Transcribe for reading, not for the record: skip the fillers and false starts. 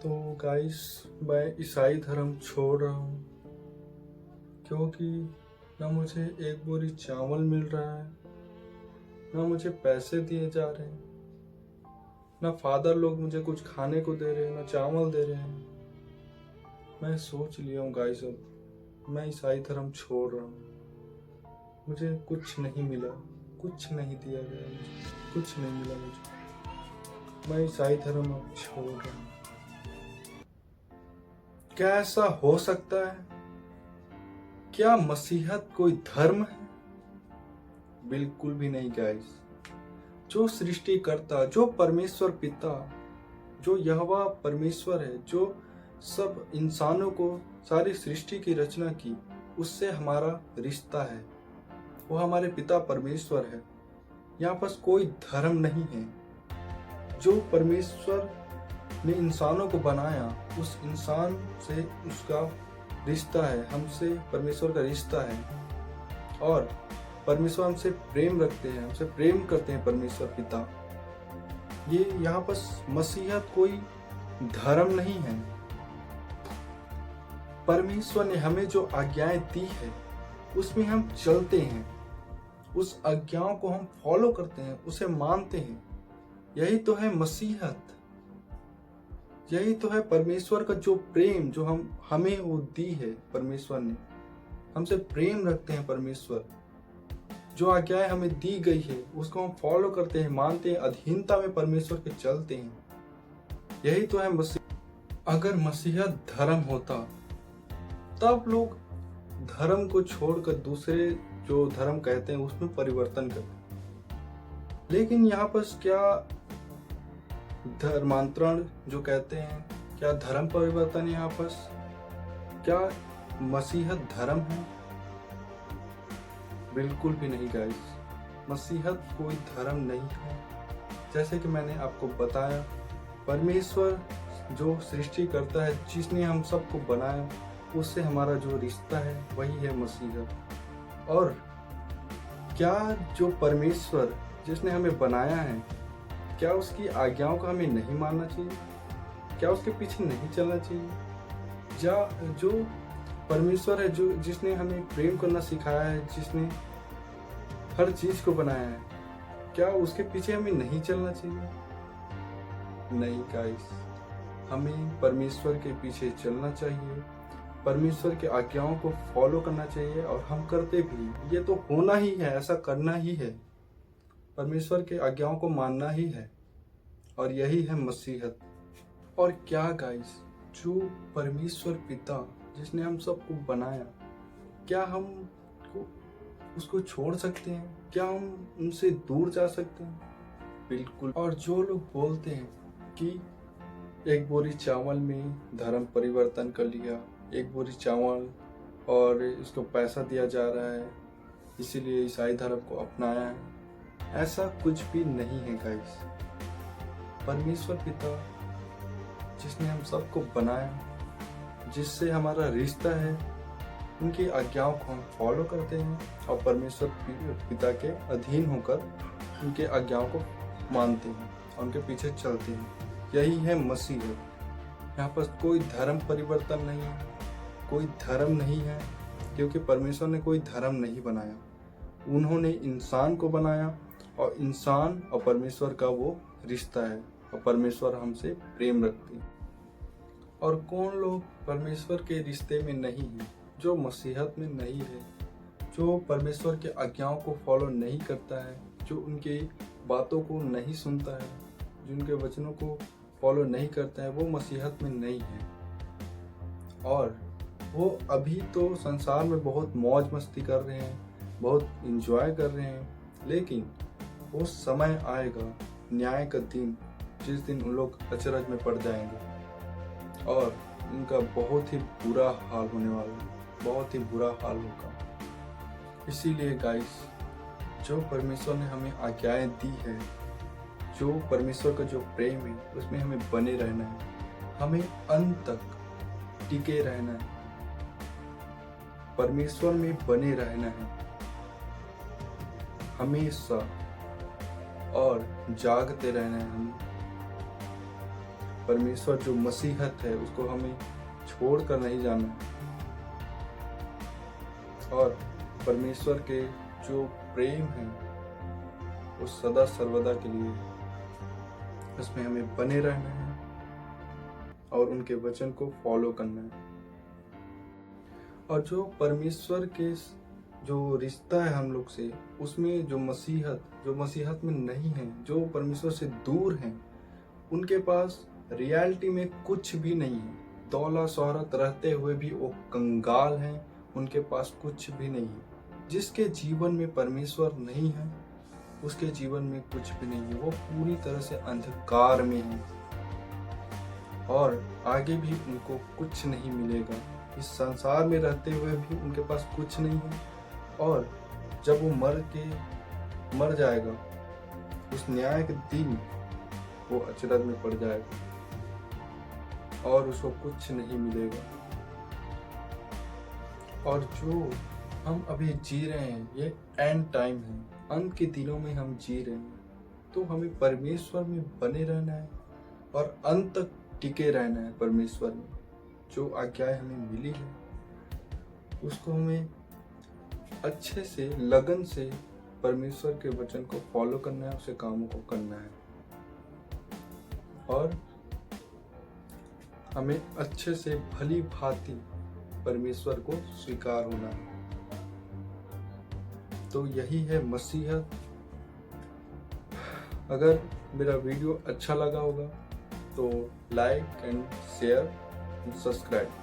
तो गाइस, मैं ईसाई धर्म छोड़ रहा हूँ क्योंकि ना मुझे एक बोरी चावल मिल रहा है, ना मुझे पैसे दिए जा रहे हैं, ना फादर लोग मुझे कुछ खाने को दे रहे हैं, ना चावल दे रहे हैं। मैं सोच लिया हूँ गाइस, अब मैं ईसाई धर्म छोड़ रहा हूँ। मुझे कुछ नहीं मिला, कुछ नहीं दिया गया, मुझे कुछ नहीं मिला मुझे। मैं ईसाई धर्म अब छोड़ रहा हूँ। क्या ऐसा हो सकता है? क्या मसीहत कोई धर्म है? बिल्कुल भी नहीं गाइस। जो सृष्टिकर्ता, जो परमेश्वर पिता, जो यहोवा परमेश्वर है, जो सब इंसानों को, सारी सृष्टि की रचना की, उससे हमारा रिश्ता है। वो हमारे पिता परमेश्वर है। यहाँ पर कोई धर्म नहीं है। जो परमेश्वर ने इंसानों को बनाया, उस इंसान से उसका रिश्ता है, हमसे परमेश्वर का रिश्ता है। और परमेश्वर हमसे प्रेम रखते हैं, हमसे प्रेम करते हैं परमेश्वर पिता। ये यहाँ पर मसीहत कोई धर्म नहीं है। परमेश्वर ने हमें जो आज्ञाएं दी है उसमें हम चलते हैं, उस आज्ञाओं को हम फॉलो करते हैं, उसे मानते हैं। यही तो है मसीहत। यही तो है परमेश्वर का जो प्रेम, जो हमें वो दी है। परमेश्वर ने हमसे प्रेम रखते हैं। परमेश्वर जो आज्ञाएं हमें दी गई है उसको हम फॉलो करते हैं, मानते हैं, अधीनता में परमेश्वर के चलते हैं। यही तो है मसीह। अगर मसीहत धर्म होता तब लोग धर्म को छोड़कर दूसरे जो धर्म कहते हैं उसमें परिवर्तन करते। लेकिन यहाँ पर क्या धर्मांतरण जो कहते हैं, क्या धर्म परिवर्तन? यहाँ पर क्या मसीहत धर्म है? बिल्कुल भी नहीं गाइस। मसीहत कोई धर्म नहीं है। जैसे कि मैंने आपको बताया, परमेश्वर जो सृष्टि करता है, जिसने हम सबको बनाया, उससे हमारा जो रिश्ता है वही है मसीहत। और क्या जो परमेश्वर जिसने हमें बनाया है, क्या उसकी आज्ञाओं को हमें नहीं मानना चाहिए? क्या उसके पीछे नहीं चलना चाहिए? या जो परमेश्वर है, जो जिसने हमें प्रेम करना सिखाया है, जिसने हर चीज को बनाया है, क्या उसके पीछे हमें नहीं चलना चाहिए? नहीं गाइस, हमें परमेश्वर के पीछे चलना चाहिए, परमेश्वर के आज्ञाओं को फॉलो करना चाहिए। और हम करते भी। ये तो होना ही है, ऐसा करना ही है। परमेश्वर के आज्ञाओं को मानना ही है। और यही है मसीहत। और क्या गाइस, जो परमेश्वर पिता जिसने हम सबको बनाया, क्या हम उसको छोड़ सकते हैं? क्या हम उनसे दूर जा सकते हैं? बिल्कुल। और जो लोग बोलते हैं कि एक बोरी चावल में धर्म परिवर्तन कर लिया, एक बोरी चावल और इसको पैसा दिया जा रहा है, इसीलिए ईसाई धर्म को अपनाया है, ऐसा कुछ भी नहीं है गाइस। परमेश्वर पिता जिसने हम सबको बनाया, जिससे हमारा रिश्ता है, उनकी आज्ञाओं को हम फॉलो करते हैं और परमेश्वर पिता के अधीन होकर उनके आज्ञाओं को मानते हैं और उनके पीछे चलते हैं। यही है मसीहत। यहाँ पर कोई धर्म परिवर्तन नहीं है, कोई धर्म नहीं है, क्योंकि परमेश्वर ने कोई धर्म नहीं बनाया। उन्होंने इंसान को बनाया और इंसान और परमेश्वर का वो रिश्ता है, और परमेश्वर हमसे प्रेम रखते हैं। और कौन लोग परमेश्वर के रिश्ते में नहीं है, जो मसीहत में नहीं है, जो परमेश्वर के आज्ञाओं को फॉलो नहीं करता है, जो उनकी बातों को नहीं सुनता है, जो उनके वचनों को फॉलो नहीं करता है, वो मसीहत में नहीं है। और वो अभी तो संसार में बहुत मौज मस्ती कर रहे हैं, बहुत इंजॉय कर रहे हैं। लेकिन वो समय आएगा, न्याय का दिन, जिस दिन उन लोग अचरज में पड़ जाएंगे और उनका बहुत ही बुरा हाल होने वाला है, बहुत ही बुरा हाल होगा। इसीलिए गाइस, जो परमेश्वर ने हमें आज्ञाएं दी है, जो परमेश्वर का जो प्रेम है, उसमें हमें बने रहना है, हमें अंत तक टिके रहना है, परमेश्वर में बने रहना है हमेशा, और जागते रहना है हमें। परमेश्वर जो मसीहत है उसको हमें छोड़कर नहीं जाना है। और परमेश्वर के जो प्रेम है वो सदा सर्वदा के लिए, उसमें हमें बने रहना है और उनके वचन को फॉलो करना है। और जो परमेश्वर के जो रिश्ता है हम लोग से, उसमें जो मसीहत में नहीं है, जो परमेश्वर से दूर हैं, उनके पास रियलिटी में कुछ भी नहीं है। दौलत शोहरत रहते हुए भी वो कंगाल हैं, उनके पास कुछ भी नहीं है। जिसके जीवन में परमेश्वर नहीं है उसके जीवन में कुछ भी नहीं है, वो पूरी तरह से अंधकार में है और आगे भी उनको कुछ नहीं मिलेगा। इस संसार में रहते हुए भी उनके पास कुछ नहीं है और जब वो मर जाएगा उस न्याय के दिन वो अचरज में पड़ जाएगा और उसको कुछ नहीं मिलेगा। और जो हम अभी जी रहे हैं ये एंड टाइम है, अंत के दिनों में हम जी रहे हैं, तो हमें परमेश्वर में बने रहना है और अंत तक टिके रहना है। परमेश्वर में जो आज्ञाएं हमें मिली है उसको हमें अच्छे से लगन से परमेश्वर के वचन को फॉलो करना है, उसे कामों को करना है और हमें अच्छे से भली भांति परमेश्वर को स्वीकार होना है। तो यही है मसीहत। अगर मेरा वीडियो अच्छा लगा होगा तो like and share and subscribe.